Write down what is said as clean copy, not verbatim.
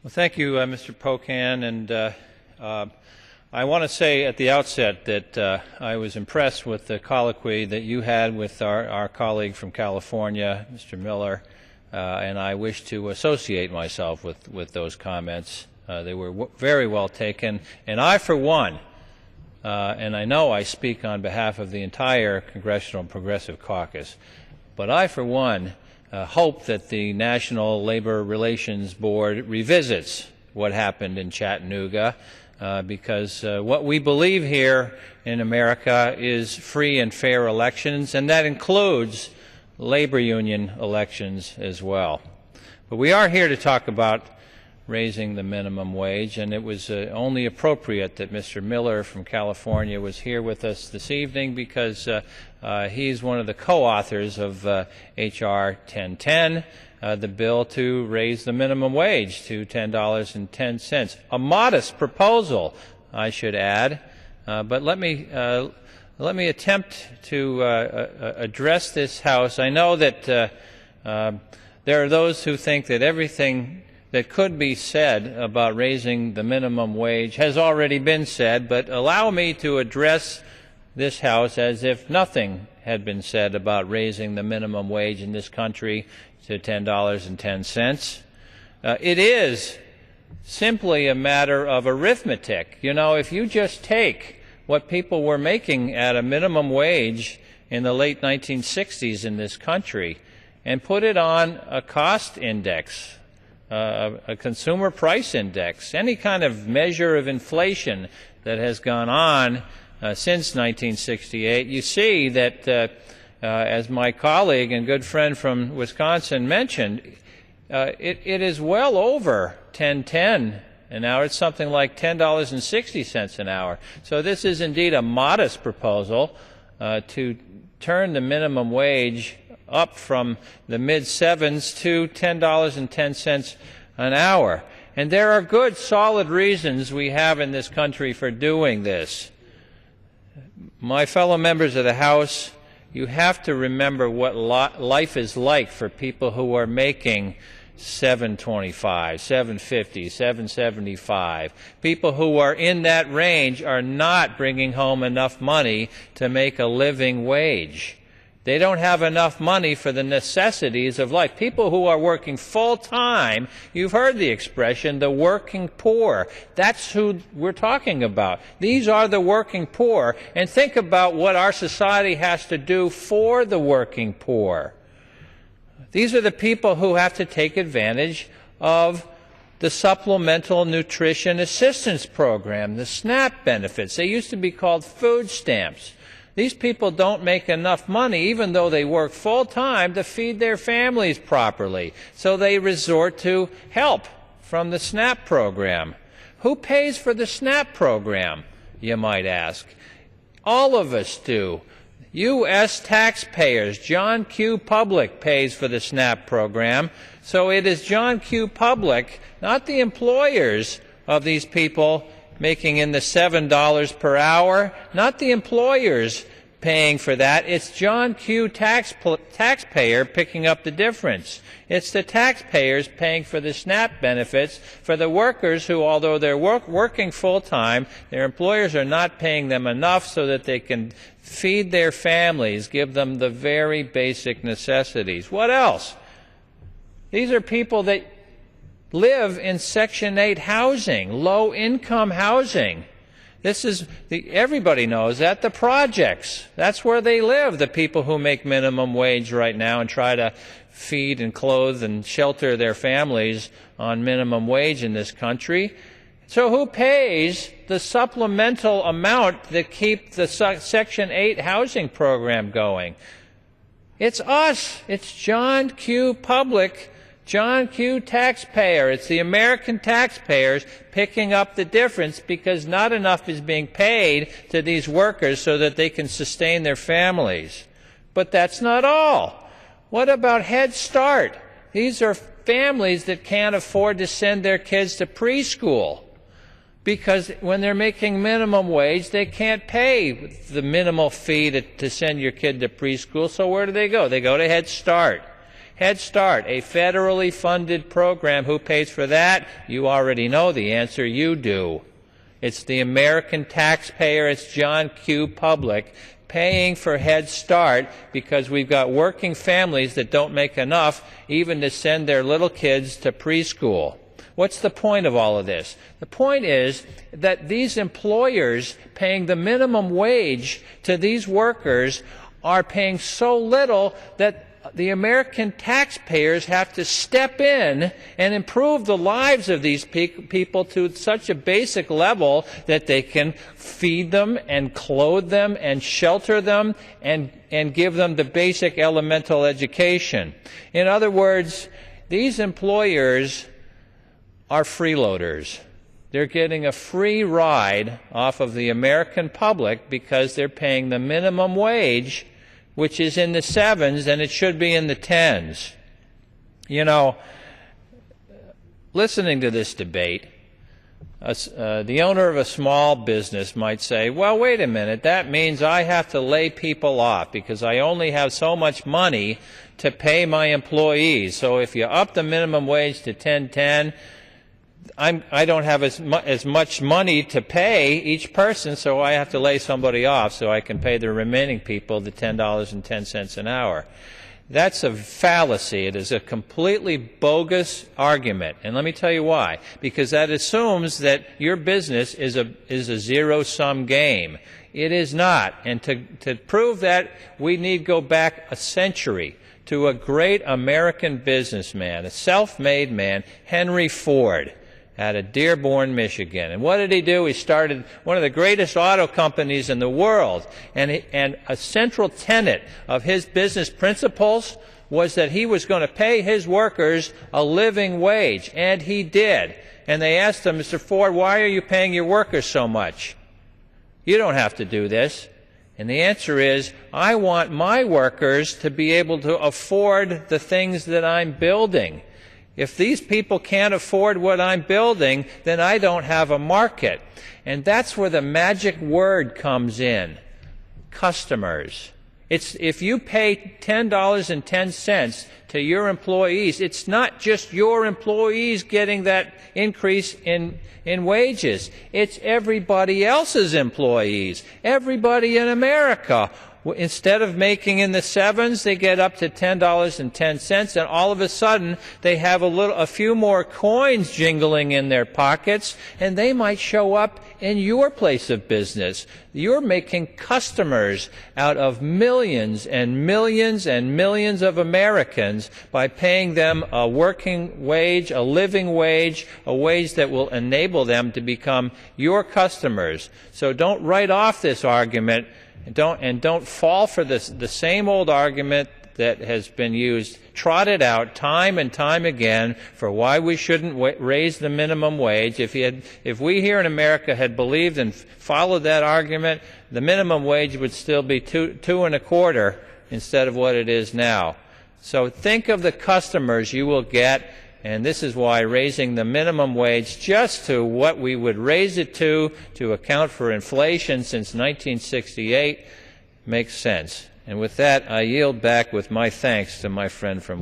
Well, thank you, Mr. Pocan, and I want to say at the outset that I was impressed with the colloquy that you had with our colleague from California, Mr. Miller, and I wish to associate myself with those comments. They were very well taken, and I, for one, and I know I speak on behalf of the entire Congressional Progressive Caucus, but I, for one, hope that the National Labor Relations Board revisits what happened in Chattanooga, because what we believe here in America is free and fair elections, and that includes labor union elections as well. But we are here to talk about raising the minimum wage, and it was only appropriate that Mr. Miller from California was here with us this evening, because he's one of the co-authors of H.R. 1010, the bill to raise the minimum wage to $10.10. A modest proposal, I should add, but let me attempt to address this House. I know that there are those who think that everything that could be said about raising the minimum wage has already been said, but allow me to address this House as if nothing had been said about raising the minimum wage in this country to $10.10. It is simply a matter of arithmetic. You know, if you just take what people were making at a minimum wage in the late 1960s in this country and put it on a cost index, a consumer price index, any kind of measure of inflation that has gone on since 1968, you see that, as my colleague and good friend from Wisconsin mentioned, it is well over $10.10 an hour. It's something like $10.60 an hour. So this is indeed a modest proposal to turn the minimum wage up from the mid-sevens to $10.10 an hour. And there are good, solid reasons we have in this country for doing this. My fellow members of the House, you have to remember what life is like for people who are making $7.25, $7.50, $7.75. People who are in that range are not bringing home enough money to make a living wage. They don't have enough money for the necessities of life. People who are working full-time, you've heard the expression, the working poor. That's who we're talking about. These are the working poor. And think about what our society has to do for the working poor. These are the people who have to take advantage of the Supplemental Nutrition Assistance Program, the SNAP benefits. They used to be called food stamps. These people don't make enough money, even though they work full-time, to feed their families properly. So they resort to help from the SNAP program. Who pays for the SNAP program, you might ask? All of us do. U.S. taxpayers. John Q. Public pays for the SNAP program. So it is John Q. Public, not the employers of these people, making in the $7 per hour, not the employers paying for that. It's John Q. taxpayer picking up the difference. It's the taxpayers paying for the SNAP benefits for the workers who, although they're working full-time, their employers are not paying them enough so that they can feed their families, give them the very basic necessities. What else? These are people that live in Section 8 housing, low-income housing. This is, everybody knows that, the projects. That's where they live, the people who make minimum wage right now and try to feed and clothe and shelter their families on minimum wage in this country. So who pays the supplemental amount that keep the Section 8 housing program going? It's us. It's John Q. Public, John Q. taxpayer. It's the American taxpayers picking up the difference because not enough is being paid to these workers so that they can sustain their families. But that's not all. What about Head Start? These are families that can't afford to send their kids to preschool because when they're making minimum wage, they can't pay the minimal fee to send your kid to preschool. So where do they go? They go to Head Start. Head Start, a federally funded program. Who pays for that? You already know the answer. You do. It's the American taxpayer. It's John Q. Public paying for Head Start because we've got working families that don't make enough even to send their little kids to preschool. What's the point of all of this? The point is that these employers paying the minimum wage to these workers are paying so little that the American taxpayers have to step in and improve the lives of these people to such a basic level that they can feed them and clothe them and shelter them and give them the basic elemental education. In other words, these employers are freeloaders. They're getting a free ride off of the American public because they're paying the minimum wage, which is in the 7s, and it should be in the 10s. You know, listening to this debate, the owner of a small business might say, well, wait a minute, that means I have to lay people off because I only have so much money to pay my employees. So if you up the minimum wage to $10.10, I don't have as much money to pay each person, so I have to lay somebody off so I can pay the remaining people the $10.10 an hour. That's a fallacy. It is a completely bogus argument. And let me tell you why. Because that assumes that your business is a zero-sum game. It is not. And to prove that, we need to go back a century to a great American businessman, a self-made man, Henry Ford, out of Dearborn, Michigan. And what did he do? He started one of the greatest auto companies in the world. And a central tenet of his business principles was that he was going to pay his workers a living wage. And he did. And they asked him, Mr. Ford, why are you paying your workers so much? You don't have to do this. And the answer is, I want my workers to be able to afford the things that I'm building. If these people can't afford what I'm building, then I don't have a market. And that's where the magic word comes in. Customers. If you pay $10.10 to your employees, it's not just your employees getting that increase in wages. It's everybody else's employees, everybody in America. Instead of making in the 7s, they get up to $10.10, and all of a sudden they have a few more coins jingling in their pockets, and they might show up in your place of business. You're making customers out of millions and millions and millions of Americans by paying them a working wage, a living wage, a wage that will enable them to become your customers. So don't write off this argument. And don't fall for the same old argument that has been used, trotted out time and time again for why we shouldn't raise the minimum wage. If we here in America had believed and followed that argument, the minimum wage would still be two and a quarter instead of what it is now. So think of the customers you will get. And this is why raising the minimum wage just to what we would raise it to account for inflation since 1968 makes sense. And with that, I yield back with my thanks to my friend from